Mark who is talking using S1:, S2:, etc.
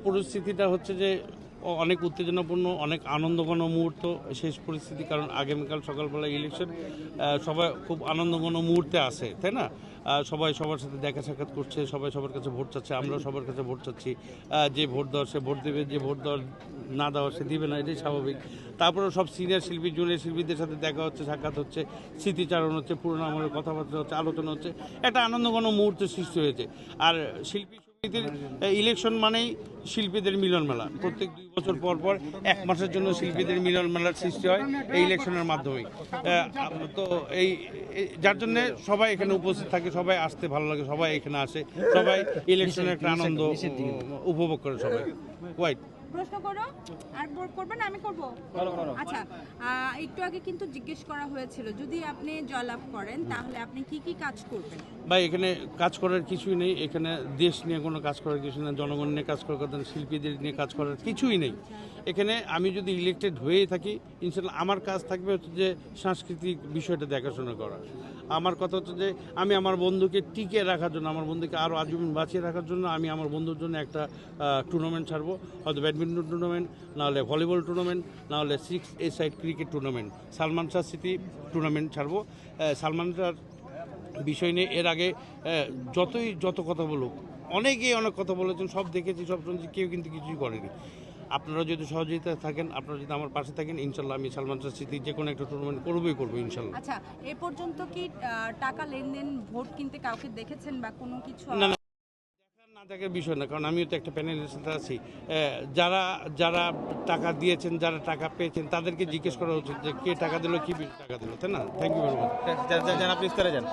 S1: পরিস্থিতিটা হচ্ছে যে অনেক উত্তেজনাপূর্ণ, অনেক আনন্দঘন মুহূর্ত শেষ পরিস্থিতি, কারণ আগামীকাল সকালবেলা ইলেকশন। সবাই খুব আনন্দঘন মুহূর্তে আছে, তাই না? সবাই সবার সাথে দেখা সাক্ষাৎ করছে, সবাই সবার কাছে ভোট চাচ্ছে, আমরাও সবার কাছে ভোট চাচ্ছি। যে ভোট দেওয়ার সে ভোট দেবে, যে ভোট দেওয়ার না দেওয়ার সে দিবে না, এটাই স্বাভাবিক। তারপরেও সব সিনিয়র শিল্পী, জুনিয়র শিল্পীদের সাথে দেখা হচ্ছে, সাক্ষাৎ হচ্ছে, স্মৃতিচারণ হচ্ছে, পুরোনো আমলের কথাবার্তা হচ্ছে, আলোচনা হচ্ছে, একটা আনন্দঘন মুহূর্ত সৃষ্টি হয়েছে। আর শিল্পী সমিতির ইলেকশন মানেই শিল্পীদের মিলন মেলা। প্রত্যেক 2 বছর পর পর 1 মাসের জন্য শিল্পীদের মিলন মেলার সৃষ্টি হয় এই ইলেকশনের মাধ্যমে। তো যার জন্য সবাই এখানে উপস্থিত থাকে, সবাই আসতে ভালো লাগে, সবাই এখানে আসে, সবাই ইলেকশনের একটা আনন্দ উপভোগ করে সবাই। ওয়াইট
S2: প্রশ্ন করো, আর করবে না আমি করব। আচ্ছা, একটু আগে কিন্তু জিজ্ঞেস করা হয়েছিল যদি আপনি জয়লাভ করেন তাহলে আপনি কি কি কাজ করবেন?
S1: ভাই, এখানে কাজ করার কিছুই নেই, এখানে দেশ নিয়ে কোনো কাজ করার কিছু নেই, জনগণ নিয়ে কাজ করার কথা, শিল্পীদের নিয়ে কাজ করার কিছুই নেই। এখানে আমি যদি ইলেক্টেড হয়েই থাকি, ইনশাল্লাহ আমার কাজ থাকবে হচ্ছে যে সাংস্কৃতিক বিষয়টা দেখাশোনা করা। আমার কথা হচ্ছে যে আমি আমার বন্ধুকে টিকে রাখার জন্য, আমার বন্ধুকে আরও আজীবন বাঁচিয়ে রাখার জন্য আমি আমার বন্ধুর জন্য একটা টুর্নামেন্ট ছাড়বো, হয়তো ব্যাডমিন্টন টুর্নামেন্ট, নাহলে ভলিবল টুর্নামেন্ট, নাহলে 6 A cricket tournament, Salman Shah city tournament ছাড়বো। সালমান শাহর বিষয় নিয়ে এর আগে যত কথা বলুক, অনেকেই অনেক কথা বলেছেন, সব দেখেছি, সব শুনছি, কেউ কিন্তু কিছুই করেনি। আপনারা যদি সহযোগিতা থাকেন, আপনারা যদি আমার পাশে থাকেন, ইনশাল্লাহ আমি সালমান শাহ স্মৃতি যে কোনো একটা টুর্নামেন্ট করবো ইনশাল্লাহ।
S2: আচ্ছা, এ পর্যন্ত কি টাকা লেনদেন, ভোট কিনতে কাউকে দেখেছেন বা কোনো কিছু?
S1: না, না দেখার বিষয় না, কারণ আমিও তো একটা প্যানেলের সাথে আছি। যারা যারা টাকা দিয়েছেন, যারা টাকা পেয়েছেন, তাদেরকে জিজ্ঞেস করা উচিত যে কে টাকা দিল, কি টাকা দিল, তাই না? Thank you very much.
S3: যান আপনি ইফতারে যান।